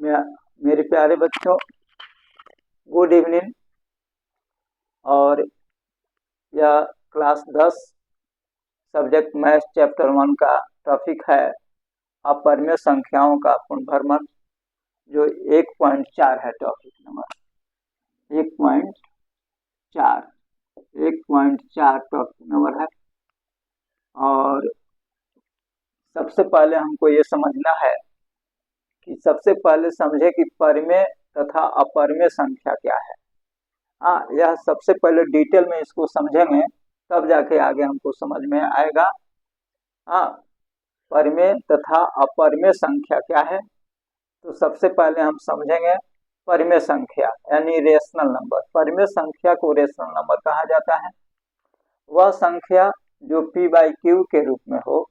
मेरे प्यारे बच्चों, गुड इवनिंग। और यह क्लास 10 सब्जेक्ट मैथ चैप्टर 1 का टॉपिक है अपरिमेय संख्याओं का पुनर्भरण, जो 1.4 है। टॉपिक नंबर 1.4 टॉपिक नंबर है। और सबसे पहले हमको ये समझना है कि सबसे पहले समझे कि परिमेय तथा अपरिमेय संख्या क्या है। यह सबसे पहले डिटेल में इसको समझेंगे, तब जाके आगे हमको समझ में आएगा। परिमेय तथा अपरिमेय संख्या क्या है, तो सबसे पहले हम समझेंगे परिमेय संख्या यानी रेशनल नंबर। परिमेय संख्या को रेशनल नंबर कहा जाता है। वह संख्या जो p/q के रूप में हो,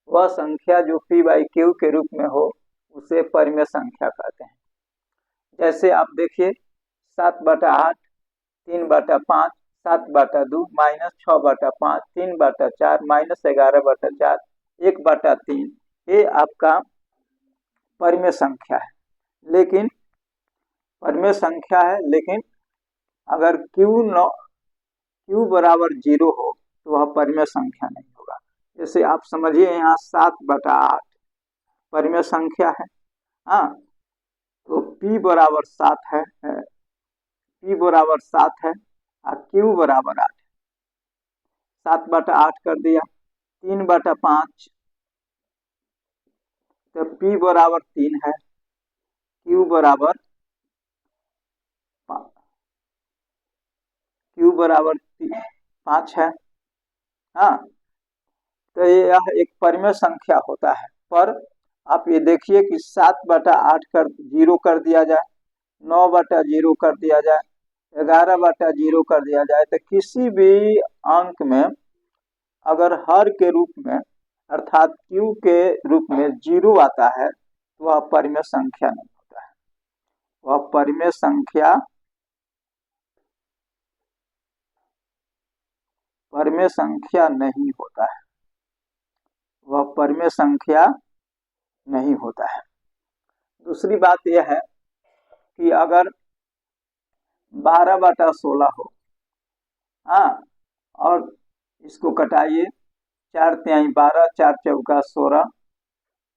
वह संख्या जो p/q के रूप में हो उसे परिमेय संख्या कहते हैं। जैसे आप देखिए 7/8, 3/5, 7/2, -6/5, 3/4, -11/4, 1/3, ये आपका परिमेय संख्या है। लेकिन परिमेय संख्या है, लेकिन अगर q बराबर 0 हो तो वह परिमेय संख्या नहीं होगा। जैसे आप समझिए यहाँ 7/8 परिमेय संख्या है। तो p बराबर 7 है, p बराबर 7 है और q बराबर 8। 7/8 कर दिया, 3/5, तो p बराबर 3 है, q बराबर 5 है। तो यह एक परिमेय संख्या होता है। पर आप ये देखिए कि 7/8 कर 0 कर दिया जाए, 9/0 कर दिया जाए, 11/0 कर दिया जाए, तो किसी भी अंक में अगर हर के रूप में अर्थात q के रूप में 0 आता है तो वह परिमेय संख्या नहीं होता है। वह परिमेय संख्या नहीं होता है। वह परिमेय संख्या नहीं होता है। दूसरी बात यह है कि अगर 12/16 हो, और इसको कटाइए, 4×3 12, 4×4 16,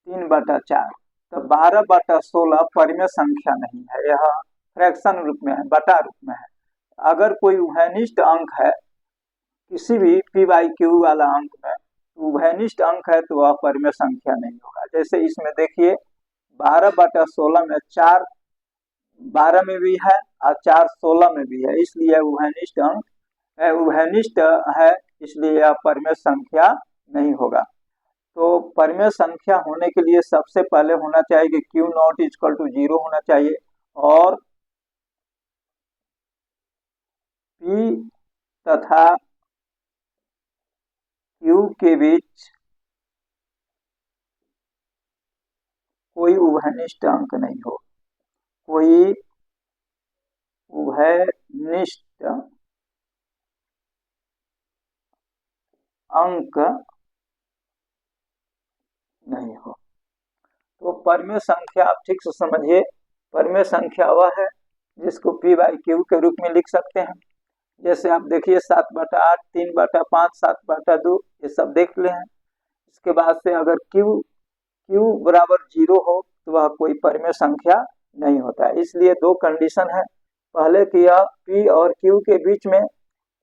3/4, तो 12/16 परिमेय संख्या नहीं है, यह फ्रैक्शन रूप में है, बटा रूप में है। अगर कोई उभयनिष्ठ अंक है किसी भी p/q वाला अंक में, उभयनिष्ठ अंक है तो वह परिमेय संख्या नहीं होगा। जैसे इसमें देखिए 12/16 में 4 12 में भी है और 4 16 में भी है, इसलिए उभयनिष्ठ अंक उभयनिष्ठ है, इसलिए यह परिमेय संख्या नहीं होगा। तो परिमेय संख्या होने के लिए सबसे पहले होना चाहिए कि q0 = 0 होना चाहिए और p तथा q के बीच कोई उभयनिष्ठ अंक नहीं हो। कोई उभयनिष्ठ अंक नहीं हो। तो परिमेय संख्या आप ठीक से समझिए, परिमेय संख्या वह है जिसको p/q के रूप में लिख सकते हैं। जैसे आप देखिए 7/8, 3/5, 7/2, ये सब देख ले हैं। इसके बाद से अगर q बराबर 0 हो तो वह कोई परिमेय संख्या नहीं होता है। इसलिए दो कंडीशन है, पहले कि यह p और q के बीच में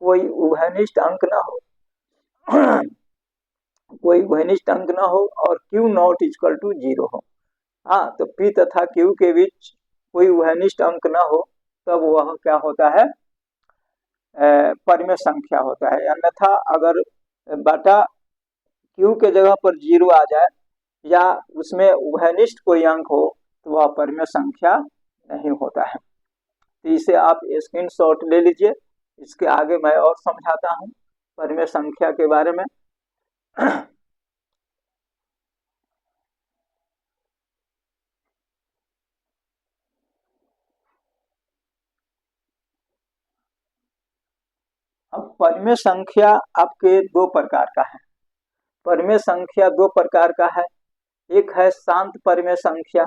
कोई उभयनिष्ठ अंक ना हो कोई उभयनिष्ठ अंक ना हो और q0 = 0 हो। तो p तथा q के बीच कोई उभयनिष्ठ अंक ना हो, तब वह क्या होता है, परिमेय संख्या होता है। अन्यथा अगर बटा q के जगह पर 0 आ जाए या उसमें उभयनिष्ठ कोई अंक हो तो वह परिमेय संख्या नहीं होता है। तो इसे आप स्क्रीनशॉट ले लीजिए। इसके आगे मैं और समझाता हूँ परिमेय संख्या के बारे में। अब परिमेय संख्या आपके दो प्रकार का है। परिमेय संख्या दो प्रकार का है, एक है शांत परिमेय संख्या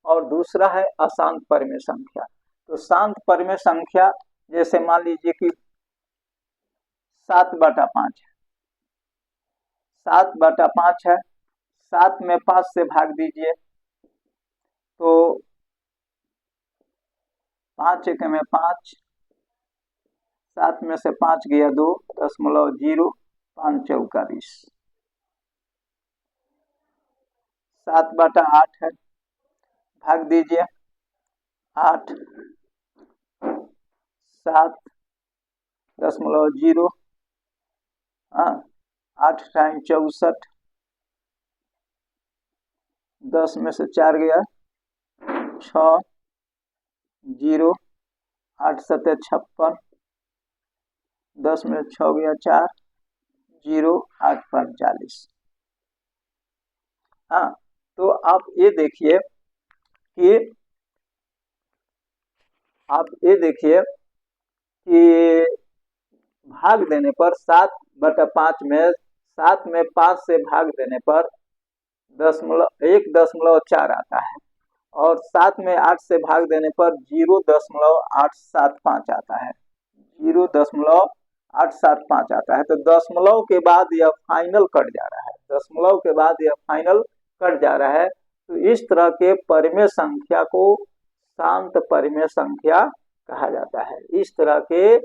और दूसरा है अशांत परिमेय संख्या। तो शांत परिमेय संख्या जैसे मान लीजिए कि 7/5 है, 7/5 है, 7 में 5 से भाग दीजिए तो 5 एक में 5, 7 में से 5 गया 2, 0.0, 5 चौका 20। 7/8 है, भाग दीजिए 8, 7.0, 8 टाइम 64, 10 में से 4 गया 6, 0, 8 7 56, 10 में 6 गया 4, 0, 8 5 40। तो आप ये देखिए कि भाग देने पर 7/5 में 7 में 5 से भाग देने पर 1.4 आता है और 7 में 8 से भाग देने पर 0.875 आता है, 0.875 आता है। तो दशमलव के बाद यह फाइनल कट जा रहा है, दशमलव के बाद यह फाइनल कट जा रहा है। तो इस तरह के परिमेय संख्या को शांत परिमेय संख्या कहा जाता है। इस तरह के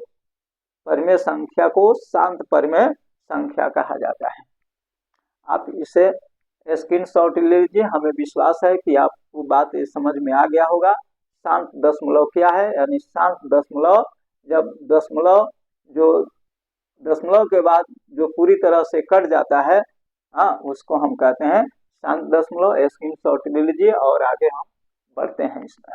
परिमेय संख्या को शांत परिमेय संख्या कहा जाता है। आप इसे स्क्रीनशॉट ले लीजिए, हमें विश्वास है कि आपको बात समझ में आ गया होगा। शांत दशमलव क्या है, यानी शांत दशमलव जब दशमलव के बाद जो पूरी तरह से कट जाता है, उसको हम कहते हैं शांत दशमलव। स्क्रीनशॉट ले लीजिए और आगे हम बढ़ते हैं इसमें।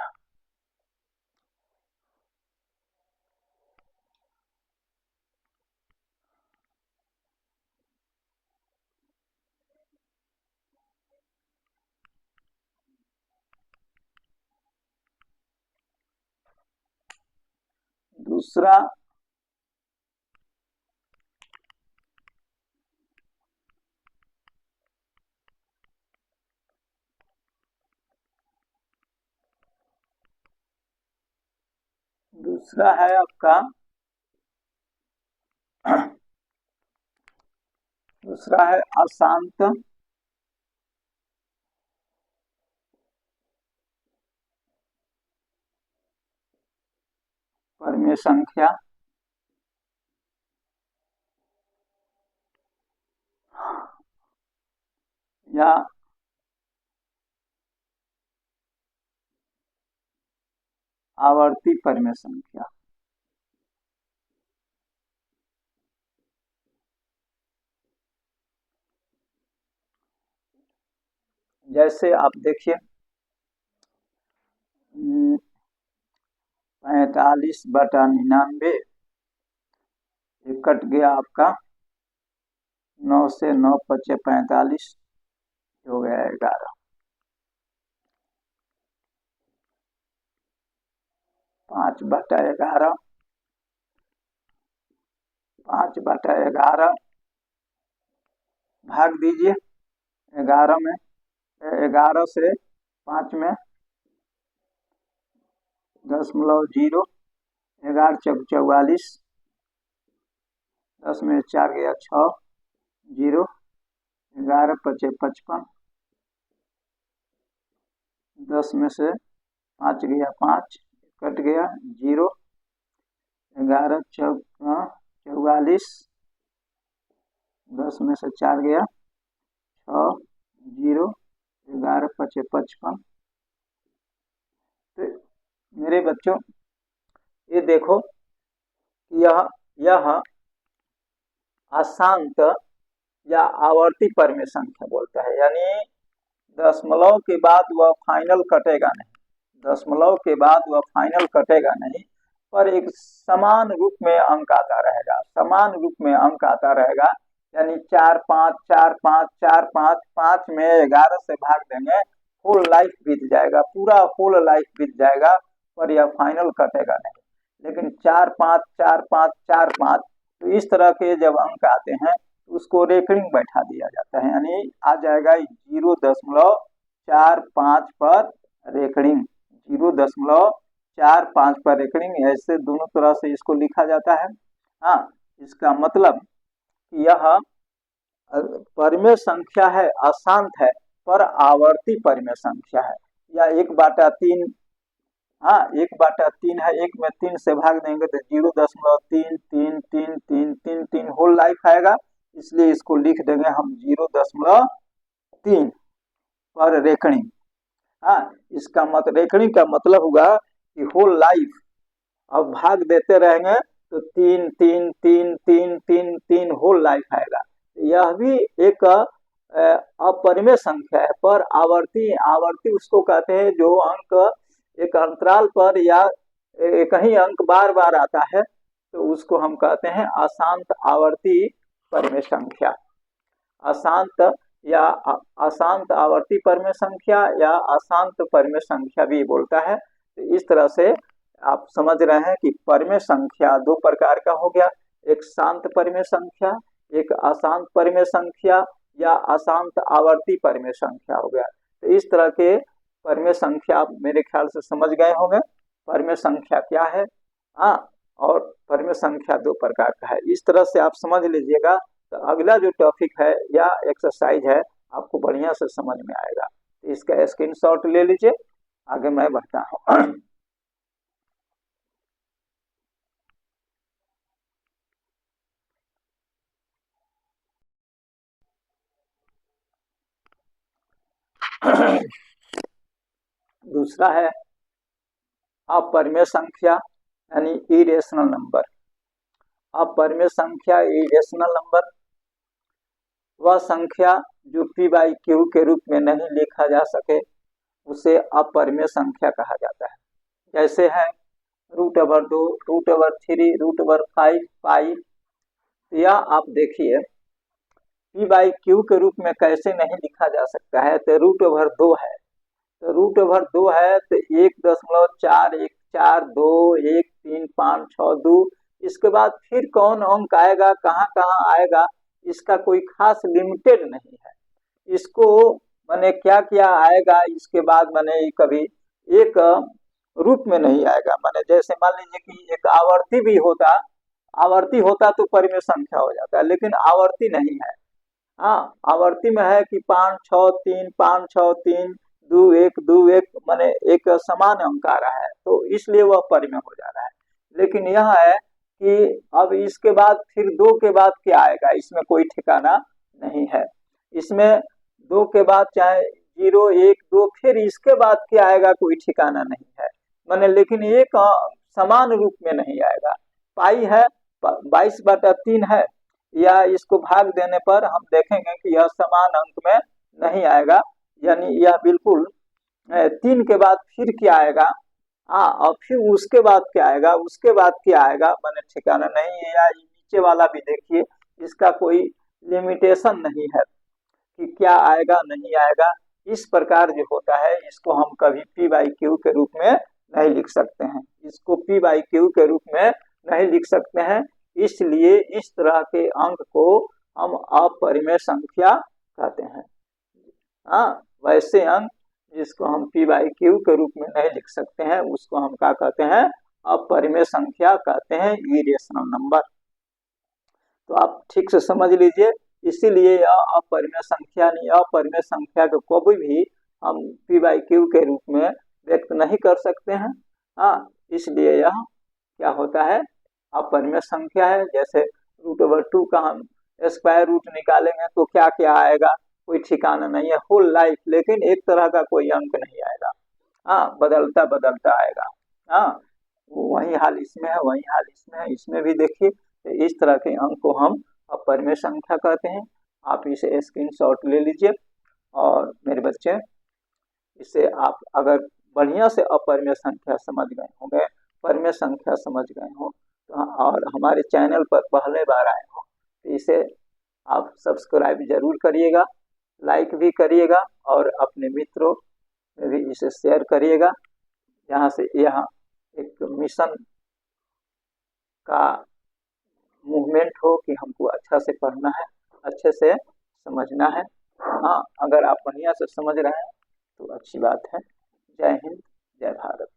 दूसरा है आपका दूसरा है अशांत परिमेय संख्या या आवर्ती परिमेय संख्या। जैसे आप देखिए 45/99 कट गया आपका 9 से 9 × 45 हो गया 11। 5/11, 5/11 भाग दीजिए 11 में, 11 से 5 में 0.0, 11 चौक 44, 10 में 4 गया 6, 0, 11 5 55, 10 में से 5 गया 5, कट गया 0, 11 चौक 44, 10 में से 4 गया 6, 0, 11 5 55। तो मेरे बच्चों ये देखो यह अशांत या आवर्ती परिमेय संख्या बोलता है, यानी दशमलव के बाद वह फाइनल कटेगा नहीं, दशमलव के बाद वह फाइनल कटेगा नहीं, पर एक समान रूप में अंक आता रहेगा, समान रूप में अंक आता रहेगा। यानी 4 5 4 5 4 5 5 में 11 से भाग देंगे, होल लाइफ बीत जाएगा, पूरा होल लाइफ बीत जाएगा, पर यह फाइनल कटेगा नहीं। लेकिन 4 5 4 5 4 5, तो इस तरह के जब अंक आते हैं तो उसको रेकरिंग बैठा दिया जाता है, यानी आ जाएगा 0.45 पर रेखड़िंग 0.45 पर रेखड़िंग, ऐसे दोनों तरह से इसको लिखा जाता है। हाँ, इसका मतलब यह परिमेय संख्या है, अशांत है, पर आवर्ती परिमेय संख्या है। या 1/3, हाँ 1/3 है, 1 में 3 से भाग देंगे तो 0.333333 होल लाइफ आएगा, इसलिए इसको लिख देंगे हम 0.3 पर रेखड़िंग। हाँ, इसका मतलब रेखड़िंग का मतलब हुआ कि होल लाइफ, अब भाग देते रहेंगे तो 3 3 3 3 3 3 होल लाइफ आएगा। यह भी एक अपरिमेय संख्या है, पर आवर्ती, आवर्ती उसको कहते हैं जो अंक एक अंतराल पर या कहीं अंक बार बार आता है, तो उसको हम कहते हैं अशांत आवर्ती परिमेय संख्या। अशांत या अशांत आवर्ती परिमेय संख्या या अशांत परिमेय संख्या भी बोलता है। तो इस तरह से आप समझ रहे हैं कि परिमेय संख्या दो प्रकार का हो गया, एक शांत परिमेय संख्या, एक अशांत परिमेय संख्या या अशांत आवर्ती परिमेय संख्या हो गया। तो इस तरह के परिमेय संख्या आप मेरे ख्याल से समझ गए होंगे, परिमेय संख्या क्या है। हाँ, और परिमेय संख्या दो प्रकार का है, इस तरह से आप समझ लीजिएगा। तो अगला जो टॉपिक है या एक्सरसाइज है आपको बढ़िया से समझ में आएगा। तो इसका स्क्रीनशॉट ले लीजिए, आगे मैं बढ़ता हूँ। दूसरा है अपरिमेय संख्या यानी इरेशनल नंबर। अपरिमेय संख्या इरेशनल नंबर वह संख्या जो पी बाई क्यू के रूप में नहीं लिखा जा सके उसे अपरिमेय संख्या कहा जाता है। जैसे है √2, √3, √5, पाई। या आप देखिए पी बाई क्यू के रूप में कैसे नहीं लिखा जा सकता है, तो √2 है, तो √2 है तो 1.41421352, इसके बाद फिर कौन अंक आएगा, कहाँ कहाँ आएगा, इसका कोई खास लिमिटेड नहीं है। इसको मैंने क्या किया आएगा, इसके बाद मैंने कभी एक रूप में नहीं आएगा। मैंने जैसे मान लीजिए कि एक आवर्ती भी होता, आवर्ती होता तो परिमेय संख्या हो जाता है, लेकिन आवर्ती नहीं है। हाँ, आवर्ती में है कि 5 6 3 5 6 3 2 1 माने एक समान अंक आ रहा है, तो इसलिए वह परिमेय हो जा रहा है। लेकिन यह है कि अब इसके बाद फिर 2 के बाद क्या आएगा, इसमें कोई ठिकाना नहीं है। इसमें 2 के बाद चाहे 0 1 2 फिर इसके बाद क्या आएगा कोई ठिकाना नहीं है, माने लेकिन एक समान रूप में नहीं आएगा। पाई है 22/3 है, या इसको भाग देने पर हम देखेंगे कि यह समान अंक में नहीं आएगा, यानी यह बिल्कुल 3 के बाद फिर क्या आएगा, हाँ, और फिर उसके बाद क्या आएगा, उसके बाद क्या आएगा, मैंने ठिकाना नहीं है। या नीचे वाला भी देखिए, इसका कोई लिमिटेशन नहीं है कि क्या आएगा नहीं आएगा। इस प्रकार जो होता है इसको हम कभी पी बाई क्यू के रूप में नहीं लिख सकते हैं, इसको पी बाई क्यू के रूप में नहीं लिख सकते हैं। इसलिए इस तरह के अंक को हम अपरिमेय संख्या कहते हैं। हाँ, वैसे अंक जिसको हम पी बाई क्यू के रूप में नहीं लिख सकते हैं उसको हम क्या कहते हैं, अपरिमेय संख्या कहते हैं, इरेशनल नंबर। तो आप ठीक से समझ लीजिए, इसीलिए यह अपरिमेय संख्या नहीं, अपरिमेय संख्या को कभी भी हम पी बाई क्यू के रूप में व्यक्त नहीं कर सकते हैं। हाँ, इसलिए यह क्या होता है, अपरिमेय संख्या है। जैसे √2 का हम स्क्वायर रूट निकालेंगे तो क्या क्या आएगा, कोई ठिकाना नहीं है, होल लाइफ, लेकिन एक तरह का कोई अंक नहीं आएगा। हाँ, बदलता बदलता आएगा। हाँ, वही हाल इसमें है, वही हाल इसमें है, इसमें भी देखिए। तो इस तरह के अंक को हम अपरिमेय संख्या कहते हैं। आप इसे स्क्रीनशॉट ले लीजिए, और मेरे बच्चे इसे आप अगर बढ़िया से अपरिमेय संख्या समझ गए होंगे, परिमेय संख्या समझ गए हो तो, और हमारे चैनल पर पहले बार आए हो तो इसे आप सब्सक्राइब जरूर करिएगा, लाइक भी करिएगा, और अपने मित्रों में भी इसे शेयर करिएगा, जहाँ से यहाँ एक मिशन का मूवमेंट हो कि हमको अच्छा से पढ़ना है, अच्छे से समझना है। हाँ, अगर आप बढ़िया से समझ रहे हैं तो अच्छी बात है, जय हिंद, जय भारत।